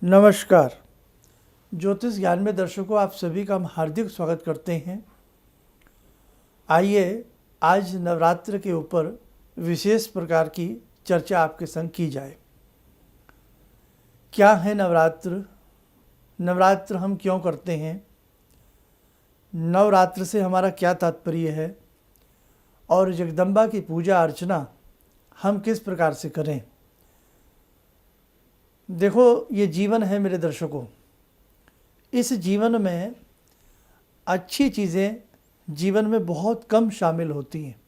नमस्कार। ज्योतिष ज्ञान में दर्शकों, आप सभी का हम हार्दिक स्वागत करते हैं। आइए आज नवरात्र के ऊपर विशेष प्रकार की चर्चा आपके संग की जाए। क्या है नवरात्र? नवरात्र हम क्यों करते हैं? नवरात्र से हमारा क्या तात्पर्य है? और जगदम्बा की पूजा अर्चना हम किस प्रकार से करें? देखो, ये जीवन है मेरे दर्शकों। इस जीवन में अच्छी चीज़ें जीवन में बहुत कम शामिल होती हैं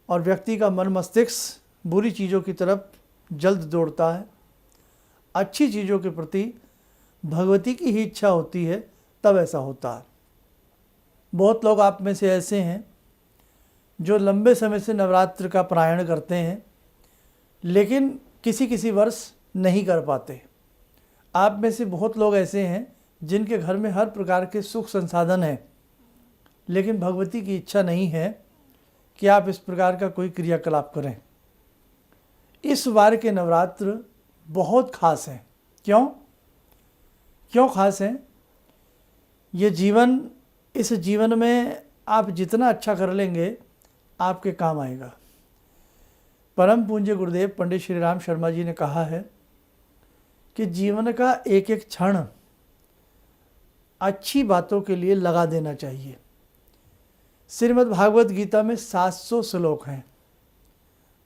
और व्यक्ति का मन मस्तिष्क बुरी चीज़ों की तरफ जल्द दौड़ता है। अच्छी चीज़ों के प्रति भगवती की ही इच्छा होती है, तब ऐसा होता है। बहुत लोग आप में से ऐसे हैं जो लंबे समय से नवरात्र का पारायण करते हैं, लेकिन किसी वर्ष नहीं कर पाते। आप में से बहुत लोग ऐसे हैं जिनके घर में हर प्रकार के सुख संसाधन हैं, लेकिन भगवती की इच्छा नहीं है कि आप इस प्रकार का कोई क्रियाकलाप करें। इस बार के नवरात्र बहुत खास हैं। क्यों खास हैं? इस जीवन में आप जितना अच्छा कर लेंगे, आपके काम आएगा। परम पूज्य गुरुदेव पंडित श्री राम शर्मा जी ने कहा है कि जीवन का एक एक क्षण अच्छी बातों के लिए लगा देना चाहिए। श्रीमद् भागवत गीता में 700 श्लोक हैं।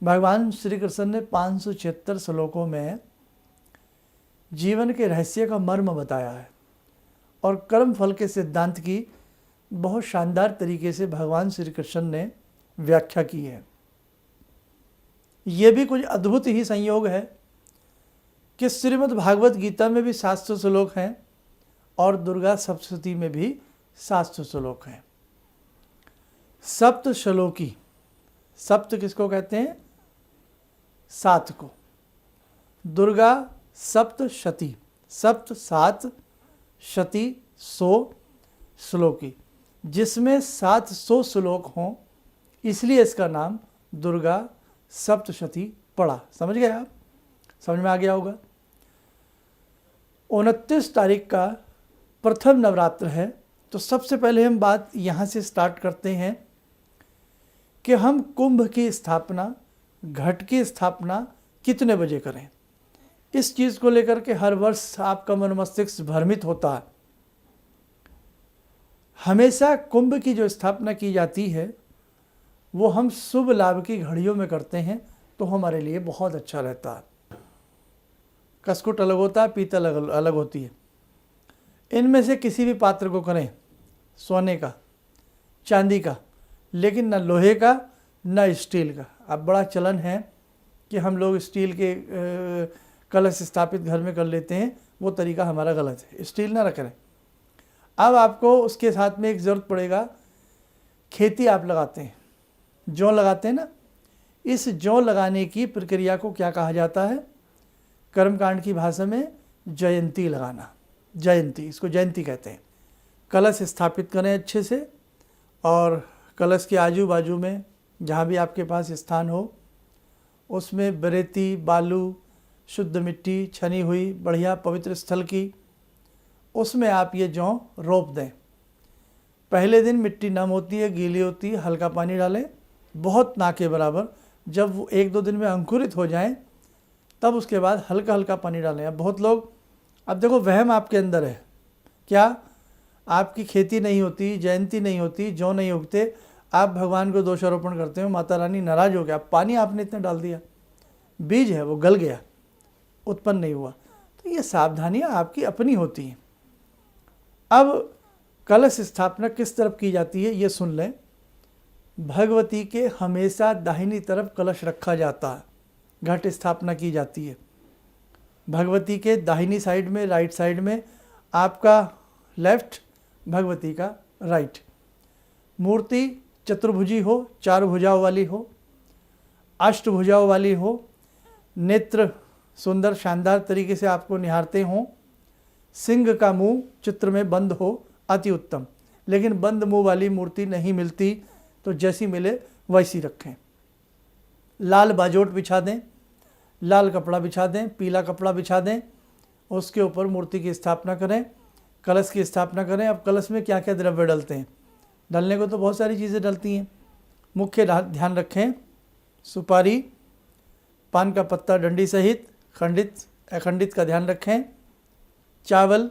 भगवान श्री कृष्ण ने 576 श्लोकों में जीवन के रहस्य का मर्म बताया है और कर्म फल के सिद्धांत की बहुत शानदार तरीके से भगवान श्री कृष्ण ने व्याख्या की है। ये भी कुछ अद्भुत ही संयोग है कि श्रीमद् भागवत गीता में भी 700 श्लोक हैं और दुर्गा सप्तशती में भी 700 श्लोक हैं। सप्त श्लोकी, सप्त किसको कहते हैं? 7 को। दुर्गा सप्तशती, सप्त 7, शती 100 श्लोकी, जिसमें 700 श्लोक हों, इसलिए इसका नाम दुर्गा सप्तशती पड़ा। समझ गए आप? समझ में आ गया होगा। 29 तारीख का प्रथम नवरात्र है, तो सबसे पहले हम बात यहाँ से स्टार्ट करते हैं कि हम कुंभ की स्थापना, घट की स्थापना कितने बजे करें। इस चीज़ को लेकर के हर वर्ष आपका मन मस्तिष्क भ्रमित होता है। हमेशा कुंभ की जो स्थापना की जाती है वो हम शुभ लाभ की घड़ियों में करते हैं, तो हमारे लिए बहुत अच्छा रहता है। कसकुट अलग होता है, पीतल अलग होती है। इनमें से किसी भी पात्र को करें, सोने का, चांदी का, लेकिन न लोहे का न स्टील का। अब बड़ा चलन है कि हम लोग स्टील के कलश स्थापित घर में कर लेते हैं, वो तरीका हमारा गलत है। स्टील ना करें। अब आपको उसके साथ में एक ज़रूरत पड़ेगा। खेती आप लगाते हैं, जौ लगाते हैं ना, इस जौ लगाने की प्रक्रिया को क्या कहा जाता है? कर्मकांड की भाषा में जयंती लगाना। जयंती, इसको जयंती कहते हैं। कलश स्थापित करें अच्छे से, और कलश के आजू बाजू में जहाँ भी आपके पास स्थान हो, उसमें बरेती, बालू, शुद्ध मिट्टी छनी हुई बढ़िया पवित्र स्थल की, उसमें आप ये जौ रोप दें। पहले दिन मिट्टी नम होती है, गीली होती है, हल्का पानी डालें, बहुत ना के बराबर। जब वो 1-2 दिन में अंकुरित हो जाएं, तब उसके बाद हल्का हल्का पानी डालें। अब बहुत लोग, अब देखो, वहम आपके अंदर है। क्या? आपकी खेती नहीं होती, जयंती नहीं होती, जौ नहीं उगते, आप भगवान को दोषारोपण करते हो, माता रानी नाराज हो गया। पानी आपने इतना डाल दिया, बीज है वो गल गया, उत्पन्न नहीं हुआ। तो ये सावधानियां आपकी अपनी होती हैं। अब कलश स्थापना किस तरफ की जाती है ये सुन लें। भगवती के हमेशा दाहिनी तरफ कलश रखा जाता है, घट स्थापना की जाती है। भगवती के दाहिनी साइड में, राइट साइड में आपका लेफ्ट, भगवती का राइट। मूर्ति चतुर्भुजी हो, 4 भुजाओं वाली हो, अष्टभुजाओं वाली हो, नेत्र सुंदर शानदार तरीके से आपको निहारते हों, सिंह का मुंह चित्र में बंद हो, अति उत्तम। लेकिन बंद मुंह वाली मूर्ति नहीं मिलती, तो जैसी मिले वैसी रखें। लाल बाजोट बिछा दें, लाल कपड़ा बिछा दें, पीला कपड़ा बिछा दें, उसके ऊपर मूर्ति की स्थापना करें, कलश की स्थापना करें। अब कलश में क्या क्या द्रव्य डलते हैं? डलने को तो बहुत सारी चीज़ें डलती हैं। मुख्य ध्यान रखें, सुपारी, पान का पत्ता डंडी सहित, खंडित अखंडित का ध्यान रखें, चावल,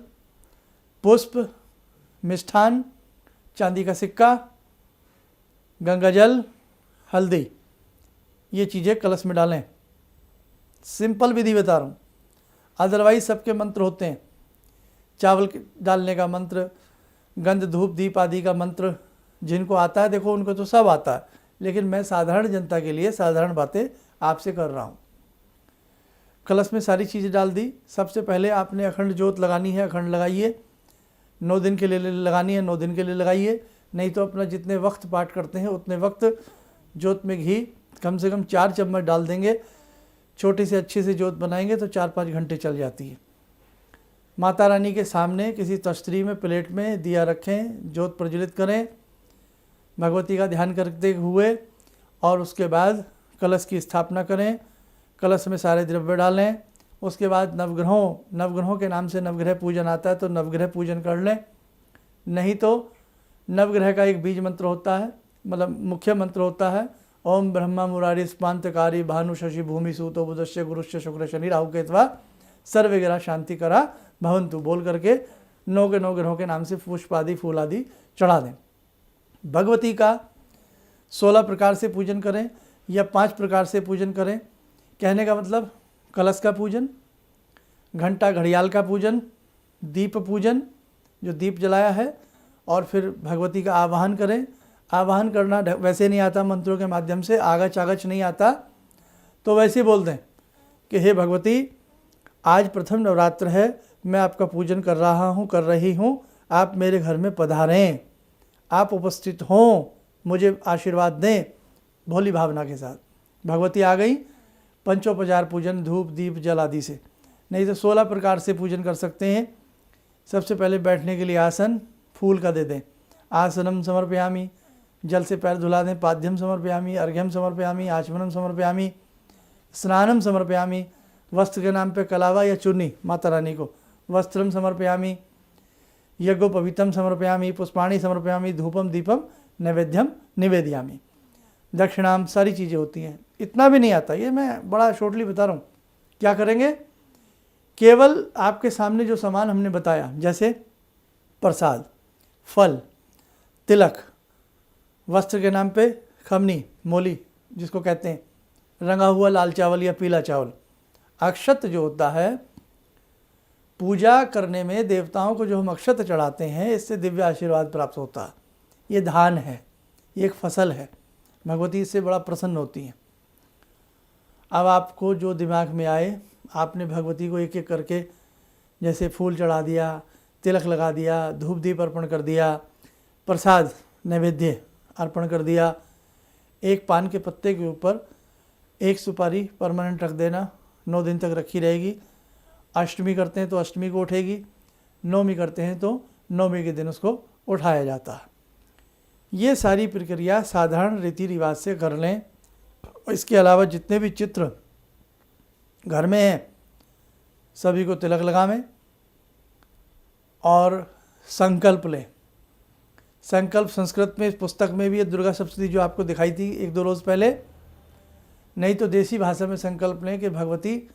पुष्प, मिष्ठान, चांदी का सिक्का, गंगाजल, हल्दी, ये चीज़ें कलश में डालें। सिंपल विधि बता रहा हूँ, अदरवाइज सबके मंत्र होते हैं। चावल डालने का मंत्र, गंध धूप दीप आदि का मंत्र जिनको आता है, देखो उनको तो सब आता है, लेकिन मैं साधारण जनता के लिए साधारण बातें आपसे कर रहा हूँ। कलश में सारी चीज़ें डाल दी। सबसे पहले आपने अखंड ज्योत लगानी है, अखंड लगाइए। 9 दिन के लिए लगानी है, 9 दिन के लिए लगाइए। नहीं तो अपना जितने वक्त पाठ करते हैं उतने वक्त ज्योत में घी कम से कम 4 चम्मच डाल देंगे। छोटी से अच्छी से ज्योत बनाएंगे तो 4-5 घंटे चल जाती है। माता रानी के सामने किसी तस्तरी में, प्लेट में दिया रखें, ज्योत प्रज्वलित करें, भगवती का ध्यान करते हुए, और उसके बाद कलश की स्थापना करें। कलश में सारे द्रव्य डालें। उसके बाद नवग्रहों के नाम से नवग्रह पूजन आता है तो नवग्रह पूजन कर लें। नहीं तो नवग्रह का एक बीज मंत्र होता है, मतलब मुख्य मंत्र होता है, ओम ब्रह्मा मुरारी स्पांतकारी भानु शशि भूमि सूतो बुधस्य गुरुश्च शुक्र शनि राहु केतवा सर्वग्रह शांति करा भवंतु बोल करके 9 के 9 ग्रहों के नाम से पुष्प आदि फूल आदि चढ़ा दें। भगवती का 16 प्रकार से पूजन करें या 5 प्रकार से पूजन करें। कहने का मतलब, कलश का पूजन, घंटा घड़ियाल का पूजन, दीप पूजन जो दीप जलाया है, और फिर भगवती का आवाहन करें। आवाहन करना वैसे नहीं आता, मंत्रों के माध्यम से आगच आगच नहीं आता, तो वैसे बोल दें कि हे भगवती, आज प्रथम नवरात्र है, मैं आपका पूजन कर रहा हूँ, कर रही हूँ, आप मेरे घर में पधारें, आप उपस्थित हों, मुझे आशीर्वाद दें, भोली भावना के साथ। भगवती आ गई, पंचोपचार पूजन धूप दीप जल आदि से। नहीं तो 16 प्रकार से पूजन कर सकते हैं। सबसे पहले बैठने के लिए आसन फूल का दे दें। आसनम समर्पयामि, जल से पैर धुला दें। पाद्यम समर्पयामि, अर्घ्यम समर्पयामि, आचमनम समर्पयामि, स्नानम समर्पयामि। वस्त्र के नाम पे कलावा या चुन्नी माता रानी को, वस्त्रम समर्पयामि, यज्ञोपवीतम समर्पयामि, पुष्पाणि समर्पयामि, धूपम दीपम नैवेद्यम निवेदयामि। दक्षिणाम, सारी चीज़ें होती हैं। इतना भी नहीं आता, ये मैं बड़ा शॉर्टली बता रहा हूँ। क्या करेंगे? केवल आपके सामने जो सामान हमने बताया, जैसे प्रसाद, फल, तिलक, वस्त्र के नाम पे खमनी, मोली जिसको कहते हैं, रंगा हुआ लाल चावल या पीला चावल, अक्षत जो होता है, पूजा करने में देवताओं को जो हम अक्षत चढ़ाते हैं, इससे दिव्य आशीर्वाद प्राप्त होता है। ये धान है, ये एक फसल है, भगवती इससे बड़ा प्रसन्न होती हैं। अब आपको जो दिमाग में आए, आपने भगवती को एक एक करके, जैसे फूल चढ़ा दिया, तिलक लगा दिया, धूप दीप अर्पण कर दिया, प्रसाद नैवेद्य अर्पण कर दिया, एक पान के पत्ते के ऊपर एक सुपारी परमानेंट रख देना, 9 दिन तक रखी रहेगी। अष्टमी करते हैं तो अष्टमी को उठेगी, नवमी करते हैं तो नवमी के दिन उसको उठाया जाता है। ये सारी प्रक्रिया साधारण रीति रिवाज से कर लें। इसके अलावा जितने भी चित्र घर में हैं, सभी को तिलक लगावें और संकल्प लें। संकल्प संस्कृत में, इस पुस्तक में भी है, दुर्गा सप्तशती जो आपको दिखाई थी 1-2 रोज़ पहले। नहीं तो देसी भाषा में संकल्प लें कि भगवती,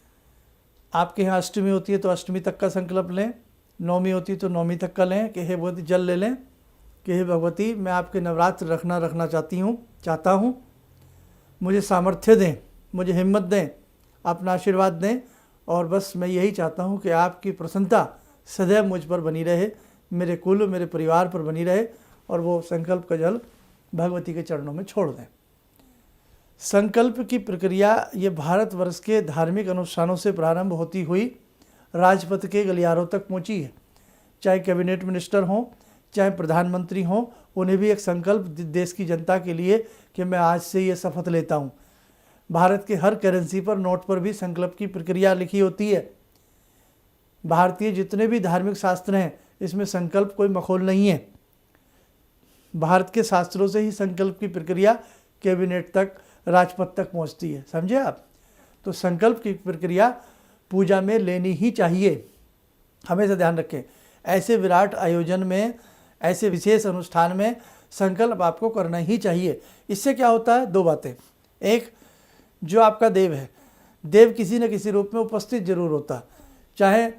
आपके यहाँ अष्टमी होती है तो अष्टमी तक का संकल्प लें, नौमी होती है तो नौमी तक का लें कि हे भगवती, जल ले लें कि हे भगवती, मैं आपके नवरात्र रखना चाहता हूँ, मुझे सामर्थ्य दें, मुझे हिम्मत दें, अपना आशीर्वाद दें, और बस मैं यही चाहता हूँ कि आपकी प्रसन्नता सदैव मुझ पर बनी रहे, मेरे कुल, मेरे परिवार पर बनी रहे। और वो संकल्प का जल भगवती के चरणों में छोड़ दें। संकल्प की प्रक्रिया ये भारतवर्ष के धार्मिक अनुष्ठानों से प्रारंभ होती हुई राजपथ के गलियारों तक पहुंची है। चाहे कैबिनेट मिनिस्टर हों, चाहे प्रधानमंत्री हों, उन्हें भी एक संकल्प देश की जनता के लिए कि मैं आज से ये शपथ लेता हूँ। भारत के हर करेंसी पर, नोट पर भी संकल्प की प्रक्रिया लिखी होती है। भारतीय जितने भी धार्मिक शास्त्र हैं, इसमें संकल्प कोई मखौल नहीं है। भारत के शास्त्रों से ही संकल्प की प्रक्रिया कैबिनेट तक, राजपथ तक पहुंचती है। समझे आप? तो संकल्प की प्रक्रिया पूजा में लेनी ही चाहिए। हमेशा ध्यान रखें, ऐसे विराट आयोजन में, ऐसे विशेष अनुष्ठान में संकल्प आपको करना ही चाहिए। इससे क्या होता है, दो बातें। एक, जो आपका देव है, देव किसी न किसी रूप में उपस्थित जरूर होता, चाहे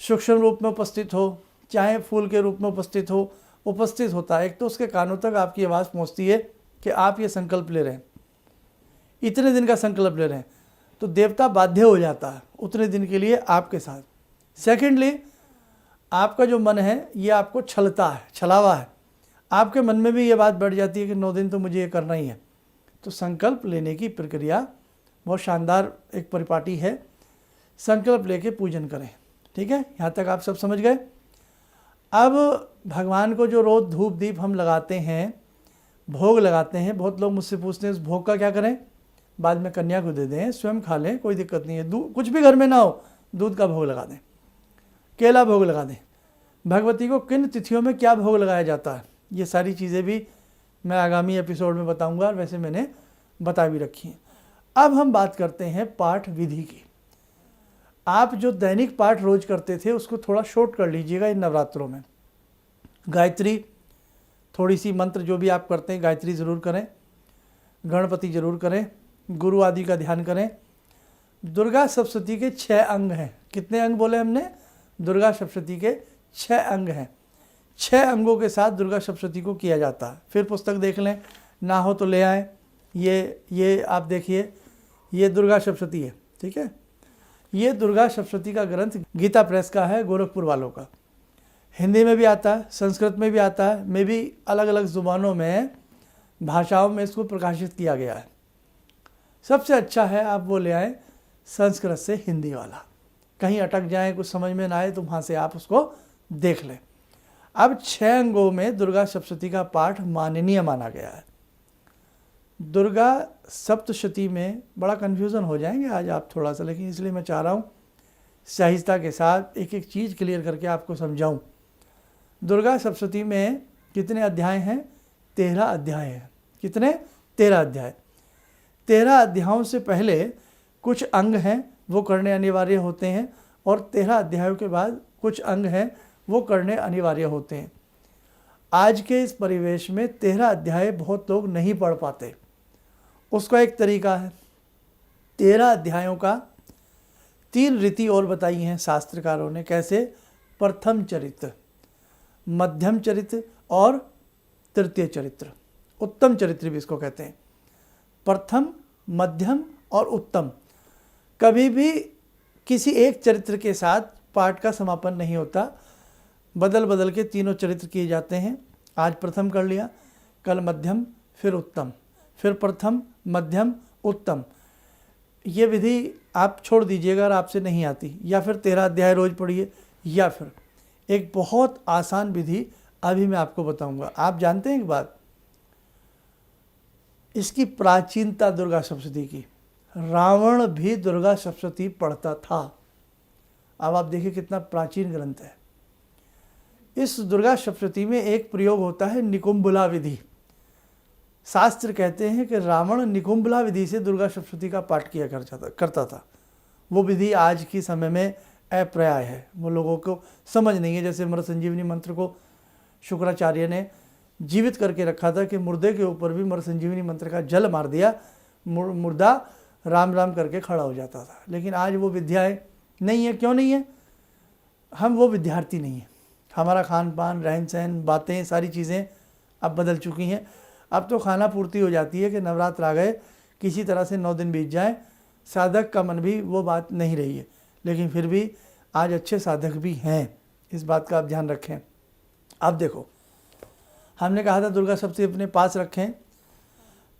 सूक्ष्म रूप में उपस्थित हो, चाहे फूल के रूप में उपस्थित हो, उपस्थित होता है। एक तो उसके कानों तक आपकी आवाज़ पहुंचती है कि आप ये संकल्प ले रहे हैं, इतने दिन का संकल्प ले रहे हैं, तो देवता बाध्य हो जाता है उतने दिन के लिए आपके साथ। सेकेंडली, आपका जो मन है ये आपको छलता है, छलावा है, आपके मन में भी ये बात बढ़ जाती है कि 9 दिन तो मुझे ये करना ही है। तो संकल्प लेने की प्रक्रिया बहुत शानदार एक परिपाटी है। संकल्प लेके पूजन करें, ठीक है, यहाँ तक आप सब समझ गए। अब भगवान को जो रोज़ धूप दीप हम लगाते हैं, भोग लगाते हैं, बहुत लोग मुझसे पूछते हैं उस भोग का क्या करें, बाद में कन्या को दे दें, स्वयं खा लें, कोई दिक्कत नहीं है। कुछ भी घर में ना हो, दूध का भोग लगा दें, केला भोग लगा दें। भगवती को किन तिथियों में क्या भोग लगाया जाता है, ये सारी चीज़ें भी मैं आगामी एपिसोड में बताऊंगा, और वैसे मैंने बता भी रखी हैं। अब हम बात करते हैं पाठ विधि की। आप जो दैनिक पाठ रोज करते थे उसको थोड़ा शॉर्ट कर लीजिएगा इन नवरात्रों में। गायत्री, थोड़ी सी मंत्र जो भी आप करते हैं गायत्री ज़रूर करें, गणपति ज़रूर करें, गुरु आदि का ध्यान करें। दुर्गा सप्तशती के 6 अंग हैं। कितने अंग बोले हमने? दुर्गा सप्तशती के 6 अंग हैं। 6 अंगों के साथ दुर्गा सप्तशती को किया जाता है। फिर पुस्तक देख लें, ना हो तो ले आएँ। ये आप देखिए, ये दुर्गा सप्तशती है, ठीक है। ये दुर्गा सप्तशती का ग्रंथ गीता प्रेस का है, गोरखपुर वालों का। हिंदी में भी आता है, संस्कृत में भी आता है, में भी अलग अलग ज़ुबानों में, भाषाओं में इसको प्रकाशित किया गया है। सबसे अच्छा है आप वो ले आएँ संस्कृत से हिंदी वाला। कहीं अटक जाए, कुछ समझ में ना आए तो वहाँ से आप उसको देख लें। अब 6 अंगों में दुर्गा सप्तशती का पाठ माननीय माना गया है। दुर्गा सप्तशती में बड़ा कन्फ्यूज़न हो जाएंगे आज आप थोड़ा सा, लेकिन इसलिए मैं चाह रहा हूँ सहजता के साथ एक एक चीज़ क्लियर करके आपको समझाऊँ। दुर्गा सप्तशती में कितने अध्याय हैं? 13 अध्याय हैं। कितने? 13 अध्याय। 13 अध्यायों से पहले कुछ अंग हैं वो करने अनिवार्य होते हैं, और 13 अध्यायों के बाद कुछ अंग हैं वो करने अनिवार्य होते हैं। आज के इस परिवेश में 13 अध्याय बहुत लोग नहीं पढ़ पाते। उसका एक तरीका है, 13 अध्यायों का 3 रीति और बताई हैं शास्त्रकारों ने। कैसे? प्रथम चरित्र, मध्यम चरित्र और तृतीय चरित्र। उत्तम चरित्र भी इसको कहते हैं। प्रथम, मध्यम और उत्तम। कभी भी किसी एक चरित्र के साथ पाठ का समापन नहीं होता, बदल बदल के तीनों चरित्र किए जाते हैं। आज प्रथम कर लिया, कल मध्यम, फिर उत्तम, फिर प्रथम, मध्यम, उत्तम। ये विधि आप छोड़ दीजिएगा अगर आपसे नहीं आती, या फिर 13 अध्याय रोज पढ़िए, या फिर एक बहुत आसान विधि अभी मैं आपको बताऊंगा। आप जानते हैं एक बात, इसकी प्राचीनता दुर्गा सप्तशती की, रावण भी दुर्गा सप्तशती पढ़ता था। अब आप देखिए कितना प्राचीन ग्रंथ है। इस दुर्गा सप्तशती में एक प्रयोग होता है निकुंभला विधि। शास्त्र कहते हैं कि रावण निकुंभला विधि से दुर्गा सप्तशती का पाठ किया करता था। वो विधि आज की समय में अप्राय है, वो लोगों को समझ नहीं है। जैसे मृत संजीवनी मंत्र को शुक्राचार्य ने जीवित करके रखा था कि मुर्दे के ऊपर भी मृत संजीवनी मंत्र का जल मार दिया, मुर्दा राम राम करके खड़ा हो जाता था। लेकिन आज वो विद्याएं नहीं है। क्यों नहीं है? हम वो विद्यार्थी नहीं हैं। हमारा खान पान, रहन सहन, बातें, सारी चीज़ें अब बदल चुकी हैं। अब तो खाना पूर्ति हो जाती है कि नवरात्र आ गए, किसी तरह से 9 दिन बीत जाए, साधक का मन भी वो बात नहीं रही है। लेकिन फिर भी आज अच्छे साधक भी हैं, इस बात का आप ध्यान रखें। अब देखो, हमने कहा था दुर्गा सप्तशती अपने पास रखें।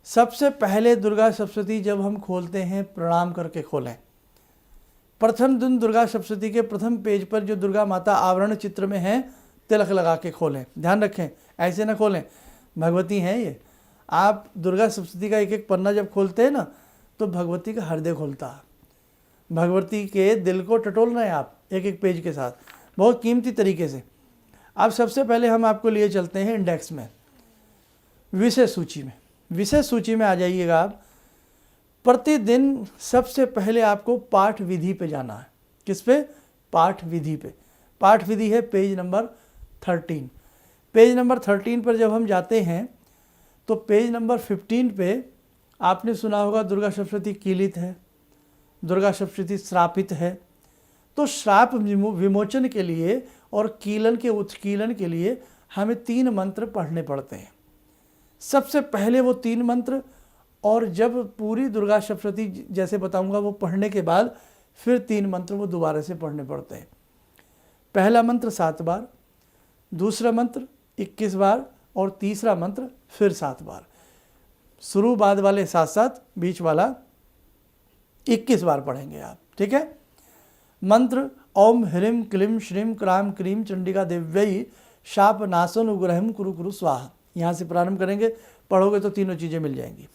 सबसे पहले दुर्गा सप्तशती जब हम खोलते हैं, प्रणाम करके खोलें। प्रथम दिन दुर्गा सप्तशती के प्रथम पेज पर जो दुर्गा माता आवरण चित्र में है, तिलक लगा के खोलें। ध्यान रखें, ऐसे ना खोलें, भगवती हैं ये। आप दुर्गा सप्तशती का एक एक पन्ना जब खोलते हैं ना, तो भगवती का हृदय खोलता है, भगवती के दिल को टटोल रहे हैं आप एक एक पेज के साथ, बहुत कीमती तरीके से। अब सबसे पहले हम आपको लिए चलते हैं इंडेक्स में, विषय सूची में। विषय सूची में आ जाइएगा आप। प्रतिदिन सबसे पहले आपको पाठ विधि पे जाना है। किस पे? पाठ विधि पे। पाठ विधि है पेज नंबर 13। पेज नंबर 13 पर जब हम जाते हैं तो पेज नंबर 15 पे आपने सुना होगा दुर्गा सप्तशती कीलित है, दुर्गा सप्तशती श्रापित है। तो श्राप विमोचन के लिए और कीलन के उत्कीलन के लिए हमें 3 मंत्र पढ़ने पड़ते हैं। सबसे पहले वो 3 मंत्र, और जब पूरी दुर्गा सप्तशती जैसे बताऊंगा वो पढ़ने के बाद फिर 3 मंत्र वो दोबारा से पढ़ने पड़ते हैं। पहला मंत्र 7 बार, दूसरा मंत्र 21 बार और तीसरा मंत्र फिर 7 बार। शुरू बाद वाले 7-7, बीच वाला 21 बार पढ़ेंगे आप, ठीक है। मंत्र ओम ह्रीं क्लीं श्रीं क्रां क्रीं चंडिका देव्यै शाप नाशन उग्रहम कुरु कुरु स्वाहा। यहाँ से प्रारंभ करेंगे, पढ़ोगे तो तीनों चीज़ें मिल जाएंगी।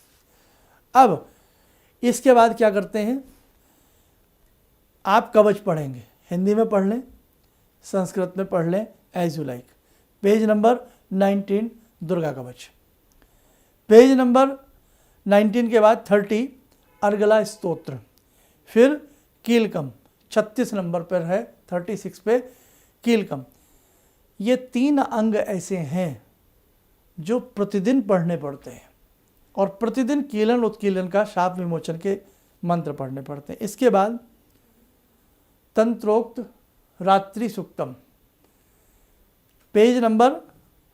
अब इसके बाद क्या करते हैं, आप कवच पढ़ेंगे, हिंदी में पढ़ लें, संस्कृत में पढ़ लें, as you like. Page number 19 Durga Kavach. Page number 19 के बाद 30 अर्गला स्तोत्र, फिर कीलकम 36 नंबर पर है, 36 पे कीलकम। ये 3 अंग ऐसे हैं जो प्रतिदिन पढ़ने पड़ते हैं और प्रतिदिन कीलन उत्कीलन का शाप विमोचन के मंत्र पढ़ने पड़ते हैं। इसके बाद तंत्रोक्त रात्रि सुक्तम, पेज नंबर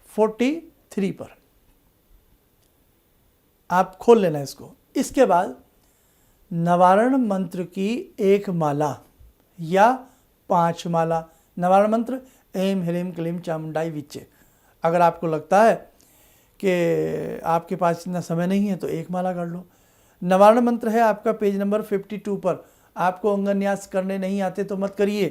43 पर आप खोल लेना इसको। इसके बाद नवारण मंत्र की 1 माला या 5 माला। नवारण मंत्र ऐं ह्रीं क्लीं चामुंडाई विच्चे। अगर आपको लगता है कि आपके पास इतना समय नहीं है तो 1 माला कर लो। नवारण मंत्र है आपका पेज नंबर 52 पर। आपको अंगन्यास करने नहीं आते तो मत करिए,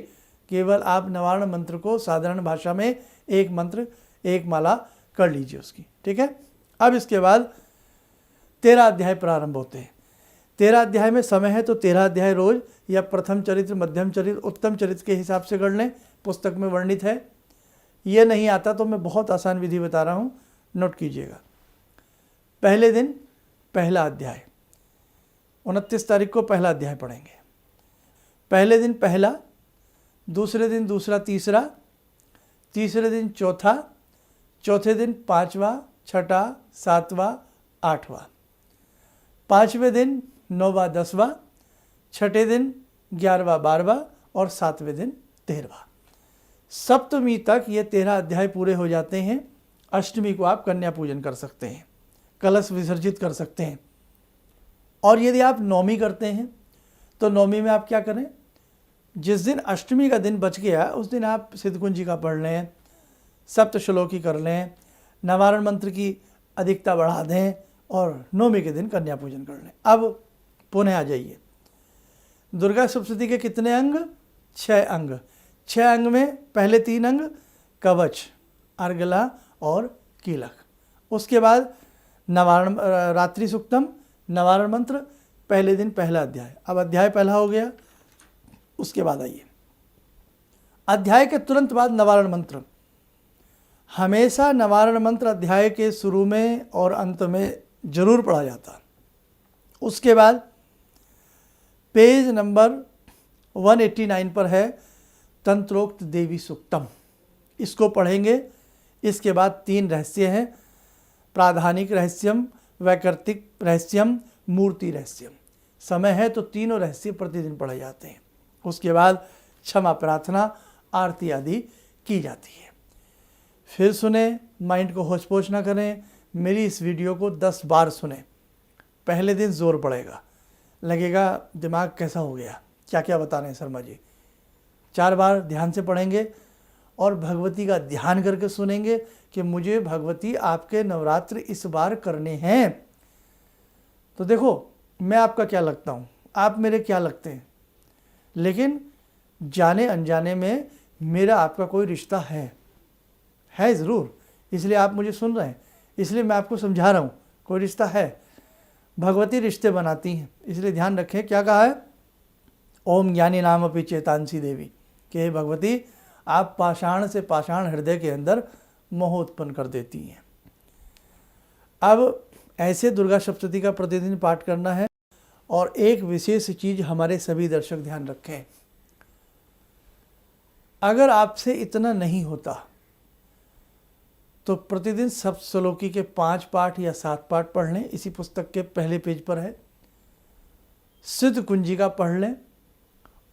केवल आप नवारण मंत्र को साधारण भाषा में 1 मंत्र 1 माला कर लीजिए उसकी, ठीक है। अब इसके बाद 13 अध्याय प्रारंभ होते हैं। 13 अध्याय में समय है तो 13 अध्याय रोज या प्रथम चरित्र, मध्यम चरित्र, उत्तम चरित्र के हिसाब से कर लें, पुस्तक में वर्णित है। ये नहीं आता तो मैं बहुत आसान विधि बता रहा हूँ, नोट कीजिएगा। पहले दिन पहला अध्याय, 29 तारीख को पहला अध्याय पढ़ेंगे। पहले दिन पहला, दूसरे दिन दूसरा, तीसरा, तीसरे दिन चौथा, चौथे दिन 5वां, 6वां, 7वां, 8वां, 5वें दिन 9वां, 10वां, 6ठे दिन 11वां, 12वां और 7वें दिन 13वां। सप्तमी तक ये 13 अध्याय पूरे हो जाते हैं। अष्टमी को आप कन्या पूजन कर सकते हैं, कलश विसर्जित कर सकते हैं। और यदि आप नौमी करते हैं तो नौमी में आप क्या करें, जिस दिन अष्टमी का दिन बच गया उस दिन आप सिद्धकुंजी का पढ़ लें, सप्तश्लोकी कर लें, नवारण मंत्र की अधिकता बढ़ा दें और नौमी के दिन कन्या पूजन कर लें। अब पुनः आ जाइए। दुर्गा सप्तशती के कितने अंग? 6 अंग। 6 अंग में पहले 3 अंग कवच, अर्गला और कीलक। उसके बाद नवारण रात्रि सुक्तम, नवारण मंत्र, पहले दिन पहला अध्याय। अब अध्याय पहला हो गया। उसके बाद आइए, अध्याय के तुरंत बाद नवारण मंत्र। हमेशा नवारण मंत्र अध्याय के शुरू में और अंत में जरूर पढ़ा जाता। उसके बाद पेज नंबर 189 पर है तंत्रोक्त देवी सुक्तम, इसको पढ़ेंगे। इसके बाद 3 रहस्य हैं, प्राधानिक रहस्यम, वैकर्तिक रहस्यम, मूर्ति रहस्यम। समय है तो तीनों रहस्य प्रतिदिन पढ़े जाते हैं। उसके बाद क्षमा प्रार्थना, आरती आदि की जाती है। फिर सुने, माइंड को होश पोछ ना करें। मेरी इस वीडियो को 10 बार सुने। पहले दिन जोर पड़ेगा, लगेगा दिमाग कैसा हो गया, क्या क्या बता रहे हैं शर्मा जी। 4 बार ध्यान से पढ़ेंगे और भगवती का ध्यान करके सुनेंगे कि मुझे भगवती आपके नवरात्र इस बार करने हैं। तो देखो, मैं आपका क्या लगता हूँ, आप मेरे क्या लगते हैं, लेकिन जाने अनजाने में मेरा आपका कोई रिश्ता है ज़रूर। इसलिए आप मुझे सुन रहे हैं, इसलिए मैं आपको समझा रहा हूँ, कोई रिश्ता है। भगवती रिश्ते बनाती हैं, इसलिए ध्यान रखें। क्या कहा है? ओम ज्ञानी नाम अपि चेतांसी देवी, कि हे भगवती आप पाषाण से पाषाण हृदय के अंदर मोह उत्पन्न कर देती हैं। अब ऐसे दुर्गा सप्तशती का प्रतिदिन पाठ करना है। और एक विशेष चीज़ हमारे सभी दर्शक ध्यान रखें, अगर आपसे इतना नहीं होता तो प्रतिदिन सप्तश्लोकी के 5 पाठ या 7 पाठ पढ़ लें। इसी पुस्तक के पहले पेज पर है। सिद्ध कुंजिका पढ़ लें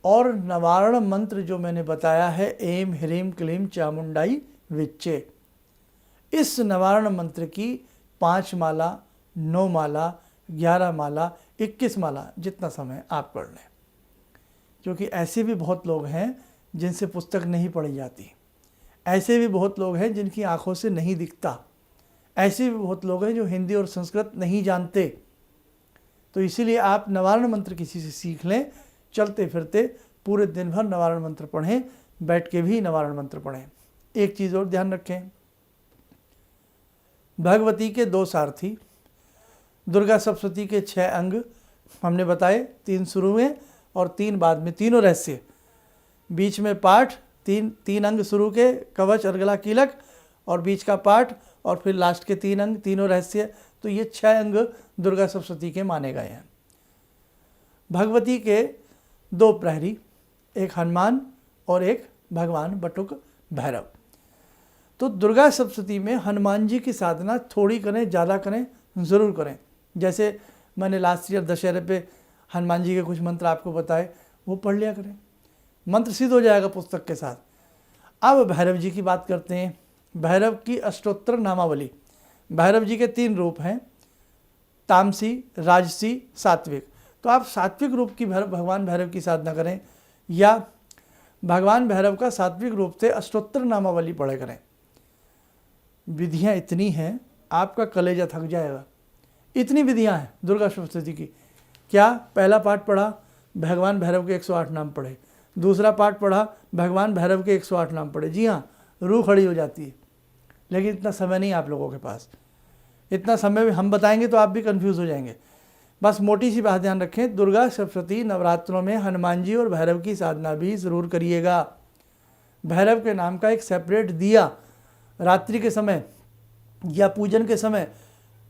और नवारण मंत्र जो मैंने बताया है, एम ह्रीम क्लीम चामुंडाई विच्चे, इस नवारण मंत्र की 5 माला, 9 माला, 11 माला, 21 माला, जितना समय आप पढ़ लें। क्योंकि ऐसे भी बहुत लोग हैं जिनसे पुस्तक नहीं पढ़ी जाती, ऐसे भी बहुत लोग हैं जिनकी आंखों से नहीं दिखता, ऐसे भी बहुत लोग हैं जो हिंदी और संस्कृत नहीं जानते। तो इसीलिए आप नवारण मंत्र किसी से सीख लें, चलते फिरते पूरे दिन भर नवारण मंत्र पढ़ें, बैठ के भी नवारण मंत्र पढ़ें। एक चीज़ और ध्यान रखें, भगवती के 2 सारथी, दुर्गा सप्तशती के 6 अंग हमने बताए, 3 शुरू में और 3 बाद में, तीनों रहस्य, बीच में पाठ, 3 अंग शुरू के, कवच, अर्गला, कीलक, और बीच का पाठ, और फिर लास्ट के 3 अंग, तीनों रहस्य। तो ये 6 अंग दुर्गा सप्तशती के माने गए हैं। भगवती के 2 प्रहरी, एक हनुमान और एक भगवान बटुक भैरव। तो दुर्गा सप्तशती में हनुमान जी की साधना थोड़ी करें, ज़्यादा करें, ज़रूर करें। जैसे मैंने लास्ट ईयर दशहरे पे हनुमान जी के कुछ मंत्र आपको बताए, वो पढ़ लिया करें, मंत्र सिद्ध हो जाएगा पुस्तक के साथ। अब भैरव जी की बात करते हैं। भैरव की अष्टोत्तर नामावली। भैरव जी के 3 रूप हैं, तामसी, राजसी, सात्विक। तो आप सात्विक रूप की भगवान भैरव की साधना करें, या भगवान भैरव का सात्विक रूप से अष्टोत्तर नामावली पढ़े करें। विधियाँ इतनी हैं, आपका कलेजा थक जाएगा, इतनी विधियाँ हैं दुर्गा सप्तशती की। क्या? पहला पाठ पढ़ा, भगवान भैरव के 108 नाम पढ़े, दूसरा पाठ पढ़ा, भगवान भैरव के 108 नाम पढ़े। जी हाँ, रूह खड़ी हो जाती है। लेकिन इतना समय नहीं आप लोगों के पास, इतना समय हम बताएंगे तो आप भी कंफ्यूज हो जाएंगे। बस मोटी सी बात ध्यान रखें, दुर्गा सप्तशती नवरात्रों में हनुमान जी और भैरव की साधना भी ज़रूर करिएगा। भैरव के नाम का एक सेपरेट दिया रात्रि के समय या पूजन के समय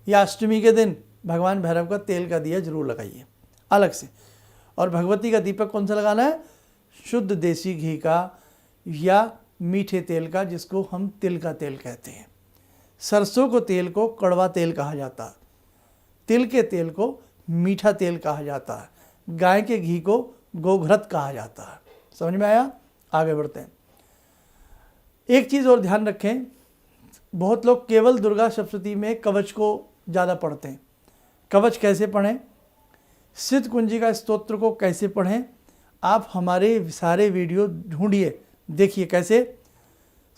या अष्टमी के दिन भगवान भैरव का तेल का दिया जरूर लगाइए अलग से। और भगवती का दीपक कौन सा लगाना है? शुद्ध देसी घी का या मीठे तेल का, जिसको हम तिल का तेल कहते हैं। सरसों को तेल को कड़वा तेल कहा जाता है, तिल के तेल को मीठा तेल कहा जाता है, गाय के घी को गोघृत कहा जाता है। समझ में आया? आगे बढ़ते हैं। एक चीज़ और ध्यान रखें, बहुत लोग केवल दुर्गा सप्तशती में कवच को ज़्यादा पढ़ते हैं। कवच कैसे पढ़ें, सिद्ध कुंजिका स्तोत्र को कैसे पढ़ें, आप हमारे सारे वीडियो ढूंढिए, देखिए कैसे।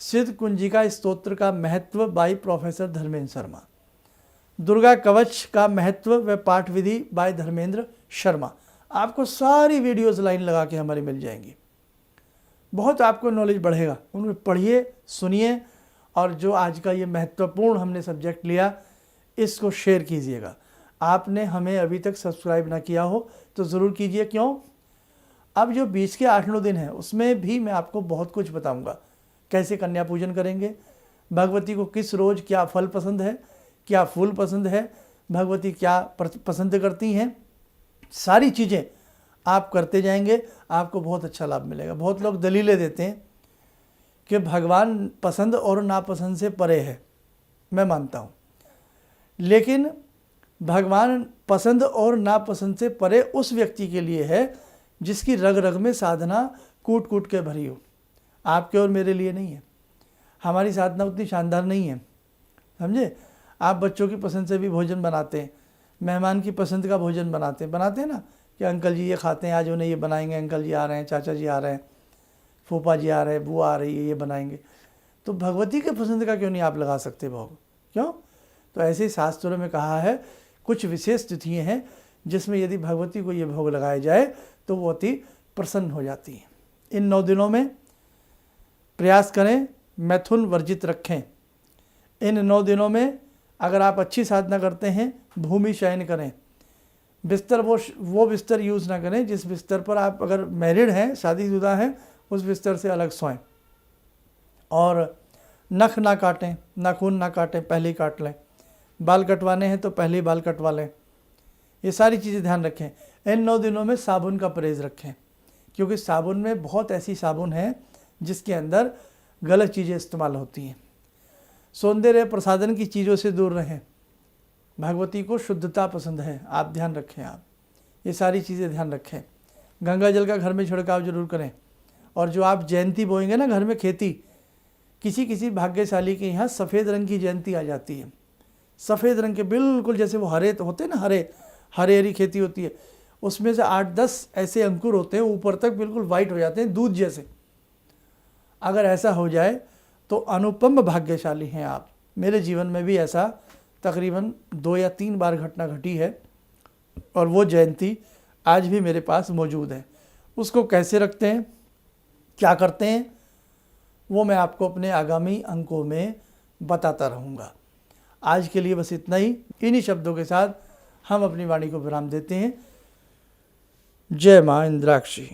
सिद्ध कुंजिका स्तोत्र का महत्व बाय प्रोफेसर धर्मेंद्र शर्मा, दुर्गा कवच का महत्व व पाठ विधि बाय धर्मेंद्र शर्मा। आपको सारी वीडियोस लाइन लगा के हमारी मिल जाएंगी, बहुत आपको नॉलेज बढ़ेगा। उनमें पढ़िए, सुनिए, और जो आज का ये महत्वपूर्ण हमने सब्जेक्ट लिया, इसको शेयर कीजिएगा। आपने हमें अभी तक सब्सक्राइब ना किया हो तो ज़रूर कीजिए। क्यों? अब जो बीच के 8-9 दिन हैं उसमें भी मैं आपको बहुत कुछ बताऊंगा। कैसे कन्या पूजन करेंगे, भगवती को किस रोज़ क्या फल पसंद है, क्या फूल पसंद है, भगवती क्या पसंद करती हैं, सारी चीज़ें आप करते जाएंगे, आपको बहुत अच्छा लाभ मिलेगा। बहुत लोग दलीलें देते हैं कि भगवान पसंद और नापसंद से परे है, मैं मानता हूँ, लेकिन भगवान पसंद और नापसंद से परे उस व्यक्ति के लिए है जिसकी रग रग में साधना कूट कूट के भरी हो। आपके और मेरे लिए नहीं है। हमारी साधना उतनी शानदार नहीं है, समझे। आप बच्चों की पसंद से भी भोजन बनाते हैं, मेहमान की पसंद का भोजन बनाते हैं ना, कि अंकल जी ये खाते हैं, आज उन्हें ये बनाएंगे, अंकल जी आ रहे हैं, चाचा जी आ रहे हैं, फूफा जी आ रहे हैं, बुआ आ रही है, ये बनाएंगे। तो भगवती के पसंद का क्यों नहीं आप लगा सकते भोग? क्यों? तो ऐसे ही शास्त्रों में कहा है, कुछ विशेष तिथियाँ हैं जिसमें यदि भगवती को ये भोग लगाया जाए तो वो अति प्रसन्न हो जाती हैं। इन 9 दिनों में प्रयास करें मैथुन वर्जित रखें। इन 9 दिनों में अगर आप अच्छी साधना करते हैं, भूमि शयन करें। बिस्तर वो बिस्तर यूज़ ना करें जिस बिस्तर पर आप अगर मैरिड हैं, शादीशुदा हैं, उस बिस्तर से अलग सोएं। और नख ना काटें, नाखून ना काटें, पहले ही काट लें। बाल कटवाने हैं तो पहले ही बाल कटवा लें। ये सारी चीज़ें ध्यान रखें। इन 9 दिनों में साबुन का परहेज़ रखें, क्योंकि साबुन में बहुत ऐसी साबुन है जिसके अंदर गलत चीज़ें इस्तेमाल होती हैं। सौंदर्य प्रसाधन की चीज़ों से दूर रहें। भगवती को शुद्धता पसंद है, आप ध्यान रखें, आप ये सारी चीज़ें ध्यान रखें। गंगा जल का घर में छिड़काव जरूर करें। और जो आप जयंती बोएंगे ना घर में खेती, किसी किसी भाग्यशाली के यहाँ सफ़ेद रंग की जयंती आ जाती है। सफ़ेद रंग के बिल्कुल जैसे वो हरे होते हैं ना, हरी खेती होती है, उसमें से 8-10 ऐसे अंकुर होते हैं, ऊपर तक बिल्कुल वाइट हो जाते हैं, दूध जैसे। अगर ऐसा हो जाए तो अनुपम भाग्यशाली हैं आप। मेरे जीवन में भी ऐसा तकरीबन 2 या 3 बार घटना घटी है और वो जयंती आज भी मेरे पास मौजूद है। उसको कैसे रखते हैं, क्या करते हैं, वो मैं आपको अपने आगामी अंकों में बताता रहूँगा। आज के लिए बस इतना ही। इन्हीं शब्दों के साथ हम अपनी वाणी को विराम देते हैं। जय माँ इंद्राक्षी।